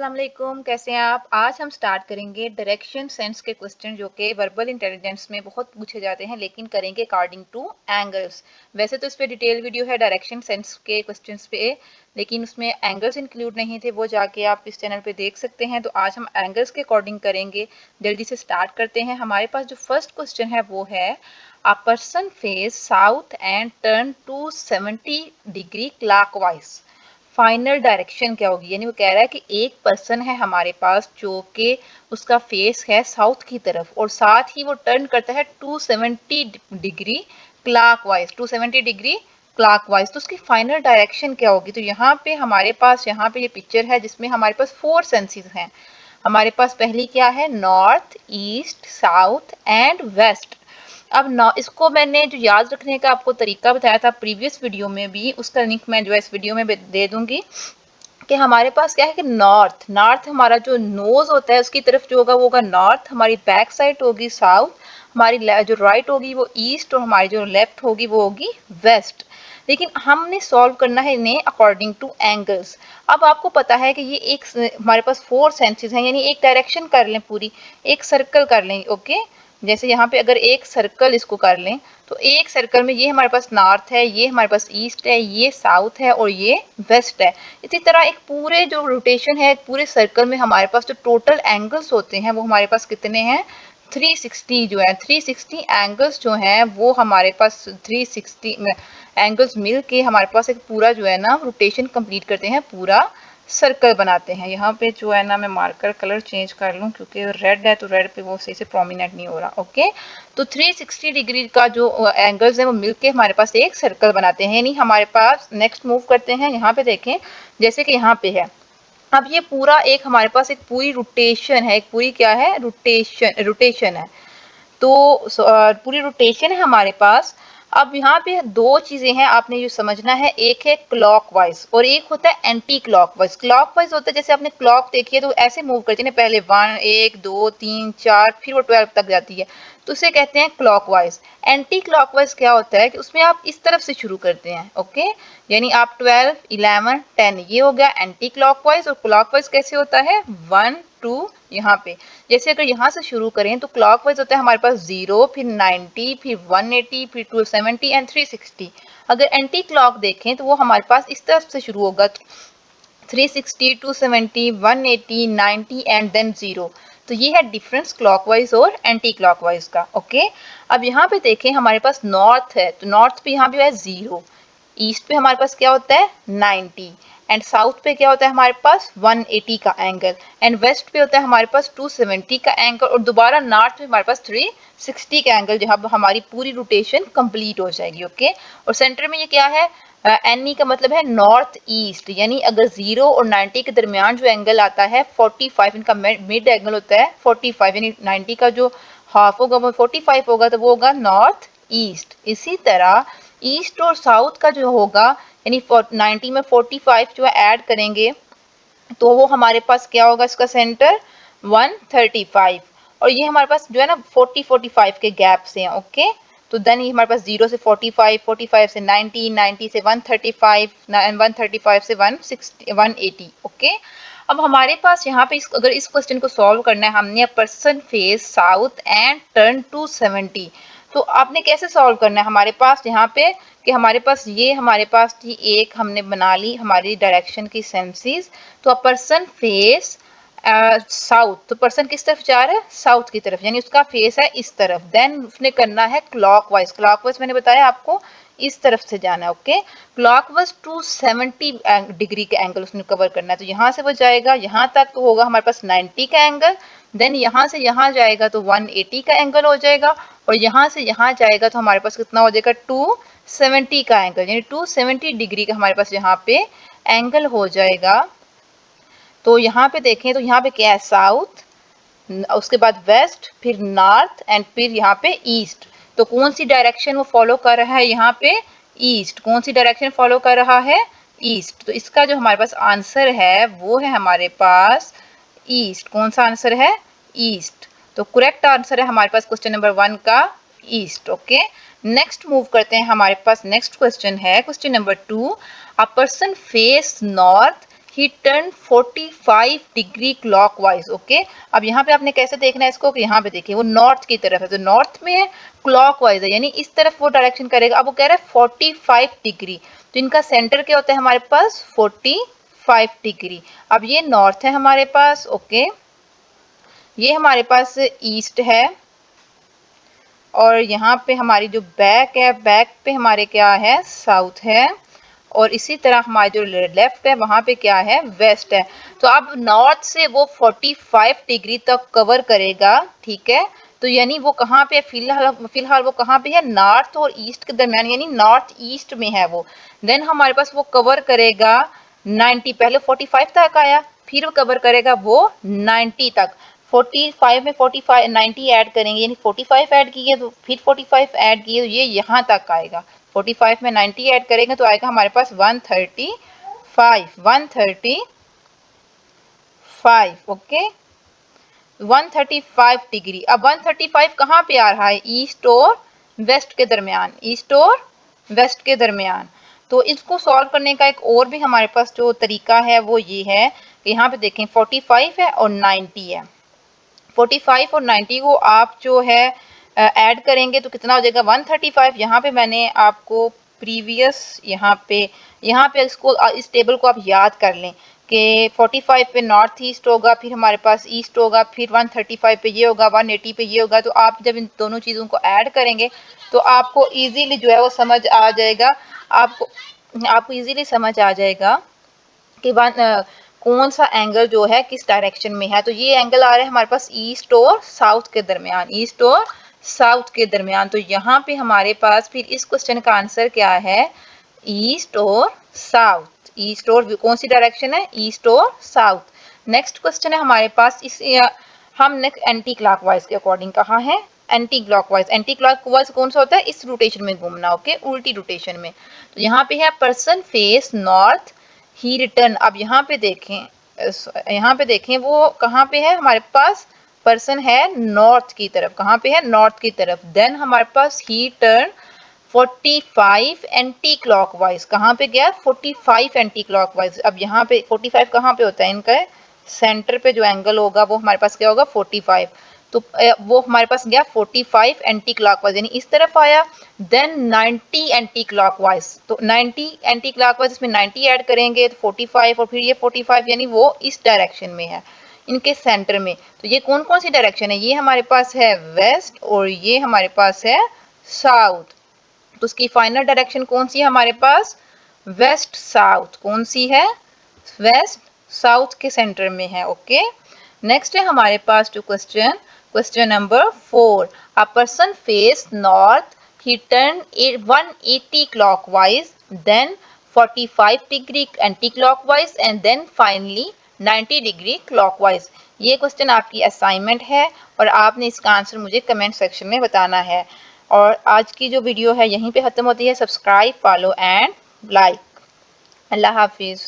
अस्सलामुअलैकुम, कैसे हैं आप। आज हम स्टार्ट करेंगे डायरेक्शन सेंस के क्वेश्चन जो कि वर्बल इंटेलिजेंस में बहुत पूछे जाते हैं, लेकिन करेंगे अकॉर्डिंग टू एंगल्स। वैसे तो इस पे डिटेल वीडियो है डायरेक्शन सेंस के क्वेश्चंस पे, लेकिन उसमें एंगल्स इंक्लूड नहीं थे, वो जाके आप इस चैनल पे देख सकते हैं। तो आज हम एंगल्स के अकॉर्डिंग करेंगे। जल्दी से स्टार्ट करते हैं। हमारे पास जो फर्स्ट क्वेश्चन है वो है a person face south and turn to 70 degree clockwise. Final direction क्या होगी, यानी वो कह रहा है कि एक पर्सन है हमारे पास जो कि उसका फेस है साउथ की तरफ और साथ ही वो टर्न करता है 270 डिग्री क्लॉकवाइज। 270 डिग्री क्लॉकवाइज, तो उसकी फाइनल डायरेक्शन क्या होगी। तो यहाँ पे हमारे पास यहाँ पे ये पिक्चर है जिसमें हमारे पास 4 सेंसेस हैं। हमारे पास पहली क्या है, north, east, south and west. अब ना इसको मैंने जो याद रखने का आपको तरीका बताया था प्रीवियस वीडियो में भी, उसका लिंक मैं जो है इस वीडियो में दे दूंगी। कि हमारे पास क्या है कि नॉर्थ नॉर्थ हमारा जो नोज होता है उसकी तरफ जो होगा वो होगा नॉर्थ, हमारी बैक साइड होगी साउथ, हमारी जो राइट होगी वो ईस्ट और हमारी जो लेफ्ट होगी वो होगी वेस्ट। लेकिन हमने सॉल्व करना है इन्हें अकॉर्डिंग टू एंगल्स। अब आपको पता है कि ये एक हमारे पास 4 सेंसेस हैं, यानी एक डायरेक्शन कर लें, पूरी एक सर्कल कर लें। ओके, जैसे यहाँ पे अगर एक सर्कल इसको कर लें तो एक सर्कल में ये हमारे पास नॉर्थ है, ये हमारे पास ईस्ट है, ये साउथ है और ये वेस्ट है। इसी तरह एक पूरे जो रोटेशन है पूरे सर्कल में हमारे पास जो टोटल एंगल्स होते हैं वो हमारे पास कितने हैं, 360 जो है 360 एंगल्स जो हैं वो हमारे पास 360 एंगल्स मिल के हमारे पास एक पूरा जो है ना रोटेशन कंप्लीट करते हैं, पूरा सर्कल बनाते हैं। यहाँ पे जो है ना मैं मार्कर कलर चेंज कर लूँ क्योंकि रेड है तो रेड पे वो सही से प्रोमिनेंट नहीं हो रहा। ओके, तो 360 डिग्री का जो एंगल्स है वो मिलके हमारे पास एक सर्कल बनाते हैं। यानी हमारे पास नेक्स्ट मूव करते हैं, यहाँ पे देखें जैसे कि यहाँ पे है। अब ये पूरा एक हमारे पास एक पूरी रोटेशन है, एक पूरी क्या है, रोटेशन है। तो पूरी रोटेशन है हमारे पास। अब यहाँ पे दो चीजें हैं आपने जो समझना है, एक है क्लॉकवाइज और एक होता है एंटी क्लॉकवाइज। क्लॉकवाइज होता है जैसे आपने क्लॉक देखी है तो ऐसे मूव करती है ना, पहले 1 1 2 3 4 फिर वो 12 तक जाती है, तो उसे कहते हैं क्लॉकवाइज। एंटी क्लॉकवाइज क्या होता है कि उसमें आप इस तरफ से शुरू करते हैं। ओके, यानी आप 12 11 10 ये हो गया एंटी क्लॉकवाइज। और क्लॉकवाइज कैसे होता है, 1 2 यहाँ पे जैसे अगर यहाँ से शुरू करें तो क्लॉकवाइज होता है हमारे पास 0 फिर 90 फिर 180 फिर 270 एंड 360। अगर एंटी क्लॉक देखें तो वो हमारे पास इस तरफ से शुरू होगा, 360 270 180 90 एंड देन 0। तो ये है डिफरेंस क्लॉकवाइज और एंटी क्लॉकवाइज का। ओके, अब यहाँ पे देखें हमारे पास नॉर्थ है तो नॉर्थ पे यहाँ पे है 0, ईस्ट पे हमारे पास क्या होता है 90 एंड साउथ पे क्या होता है हमारे पास 180 का एंगल एंड वेस्ट पे होता है हमारे पास 270 का एंगल और दोबारा नॉर्थ पे हमारे पास 360 का एंगल, जहां हमारी पूरी रोटेशन कंप्लीट हो जाएगी। ओके, और सेंटर में ये क्या है, एनई का मतलब है नॉर्थ ईस्ट, यानी अगर 0 और 90 के दरमियान जो एंगल आता है 45, इनका मिड एंगल होता है 45, यानी 90 का जो हाफ होगा वो 45 होगा, तो वो होगा नॉर्थ ईस्ट। इसी तरह ईस्ट और साउथ का जो होगा, यानी 90 में 45 जो है ऐड करेंगे तो वो हमारे पास क्या होगा, इसका सेंटर 135 और ये हमारे पास जो है ना 45 के गैप से हैं। ओके, तो देन ये हमारे पास 0 से 45 45 से 90 90 से 135 135 से 160 180। ओके, अब हमारे पास यहाँ पे अगर इस क्वेश्चन को सॉल्व करना है, हमने person face south and turn to 70, तो आपने कैसे सॉल्व करना है। हमारे पास यहाँ पे कि हमारे पास ये हमारे पास थी एक हमने बना ली हमारी डायरेक्शन की सेंसेस। तो अ पर्सन फेस साउथ, तो पर्सन किस तरफ जा रहा है, साउथ की तरफ, यानी उसका फेस है इस तरफ। देन उसने करना है क्लॉकवाइज, क्लॉकवाइज मैंने बताया आपको इस तरफ से जाना है। ओके, क्लॉकवाइज 270 डिग्री का एंगल उसने कवर करना है। तो यहाँ से वो जाएगा यहाँ तक तो होगा हमारे पास 90 का एंगल, देन यहाँ से यहाँ जाएगा तो 180 का एंगल हो जाएगा और यहाँ से यहाँ जाएगा तो हमारे पास कितना हो जाएगा 270 का एंगल, यानी 270 डिग्री का हमारे पास यहाँ पे एंगल हो जाएगा। तो यहाँ पे देखें तो यहाँ पे क्या है, साउथ, उसके बाद वेस्ट, फिर नॉर्थ एंड फिर यहाँ पे ईस्ट। तो कौन सी डायरेक्शन वो फॉलो कर रहा है, यहाँ पे ईस्ट। कौन सी डायरेक्शन फॉलो कर रहा है, ईस्ट। तो इसका जो हमारे पास आंसर है वो है हमारे पास ईस्ट। कौन सा आंसर है, ईस्ट। तो करेक्ट आंसर है हमारे पास क्वेश्चन नंबर 1 का ईस्ट। ओके, नेक्स्ट मूव करते हैं, हमारे पास नेक्स्ट क्वेश्चन है क्वेश्चन नंबर 2। अ पर्सन फेस नॉर्थ, ही टर्न 45 डिग्री क्लॉकवाइज। ओके, अब यहाँ पे आपने कैसे देखना है इसको कि यहाँ पे देखिए वो नॉर्थ की तरफ है, तो नॉर्थ में है, क्लॉकवाइज है, यानी इस तरफ वो डायरेक्शन करेगा। अब वो कह रहा है 45 डिग्री, तो इनका सेंटर क्या होता है हमारे पास 45 डिग्री। अब ये नॉर्थ है हमारे पास। ओके, ये हमारे पास ईस्ट है, और यहाँ पे हमारी जो बैक है, बैक पे हमारे क्या है साउथ है, और इसी तरह हमारे जो लेफ्ट है वहां पे क्या है वेस्ट है। तो अब नॉर्थ से वो 45 डिग्री तक कवर करेगा, ठीक है। तो यानी वो कहाँ पे फिलहाल वो कहाँ पे है, नॉर्थ और ईस्ट के दरमियान, यानी नॉर्थ ईस्ट में है वो। देन हमारे पास वो कवर करेगा 90, पहले 45 तक आया, फिर वो कवर करेगा वो 90 तक। 45 में 45 90 ऐड करेंगे, यानी 45 ऐड किए तो फिर 45 ऐड किए तो ये यहाँ तक आएगा। 45 में 90 ऐड करेंगे तो आएगा हमारे पास 135। Okay, 135 degree. अब 135 कहाँ पे आ रहा है, ईस्ट और वेस्ट के दरमियान, ईस्ट और वेस्ट के दरमियान। तो इसको सॉल्व करने का एक और भी हमारे पास जो तरीका है वो ये है कि यहाँ पे देखें 45 है और 90 है। 45 और 90 को आप जो है ऐड करेंगे तो कितना हो जाएगा 135। यहाँ पे मैंने आपको प्रीवियस यहाँ पे इसको इस टेबल को आप याद कर लें कि 45 पे नॉर्थ ईस्ट होगा, फिर हमारे पास ईस्ट होगा, फिर 135 पे ये होगा, 180 पे ये होगा। तो आप जब इन दोनों चीज़ों को ऐड करेंगे तो आपको इजीली जो है वो समझ आ जाएगा, आपको इजीली समझ आ जाएगा कि कौन सा एंगल जो है किस डायरेक्शन में है। तो ये एंगल आ रहा है हमारे पास ईस्ट और साउथ के दरमियान, ईस्ट और साउथ के दरमियान। तो यहाँ पे हमारे पास फिर इस क्वेश्चन का आंसर क्या है, ईस्ट और साउथ। ईस्ट और कौन सी डायरेक्शन है, ईस्ट और साउथ। नेक्स्ट क्वेश्चन है हमारे पास, इस हम नेक्स्ट एंटी क्लॉकवाइज के अकॉर्डिंग कहाँ है, एंटी क्लॉकवाइज। एंटी क्लॉकवाइज कौन सा होता है, इस रोटेशन में घूमना। ओके, उल्टी रोटेशन में। तो यहाँ पे है पर्सन फेस नॉर्थ ही रिटर्न। अब यहाँ पे देखें वो कहाँ पे है हमारे पास, पर्सन है नॉर्थ की तरफ, कहाँ पे है नॉर्थ की तरफ। देन हमारे पास ही टर्न 45 एंटी क्लॉकवाइज, कहाँ पे गया 45 एंटी क्लॉकवाइज। अब यहाँ पे 45 कहाँ पे होता है, इनका सेंटर पे जो एंगल होगा वो हमारे पास क्या होगा 45। तो वो हमारे पास गया 45 एंटी क्लॉकवाइज, यानी इस तरफ आया। देन 90 एंटी क्लॉकवाइज, तो 90 एंटी क्लॉकवाइज, इसमें 90 ऐड करेंगे तो 45, और फिर ये 45, यानी वो इस डायरेक्शन में है, इनके सेंटर में। तो ये कौन कौन सी डायरेक्शन है, ये हमारे पास है वेस्ट और ये हमारे पास है साउथ। तो उसकी फाइनल डायरेक्शन कौन सी है हमारे पास, वेस्ट साउथ। कौन सी है, वेस्ट साउथ के सेंटर में है। ओके, नेक्स्ट है हमारे पास जो question number 4। A person face north, he turned 180 clockwise, then 45 degree anti-clockwise and then finally 90 degree clockwise। ये क्वेश्चन आपकी असाइनमेंट है और आपने इसका आंसर मुझे कमेंट सेक्शन में बताना है। और आज की जो वीडियो है यहीं पे ख़त्म होती है। Subscribe, follow and like. अल्लाह हाफिज़।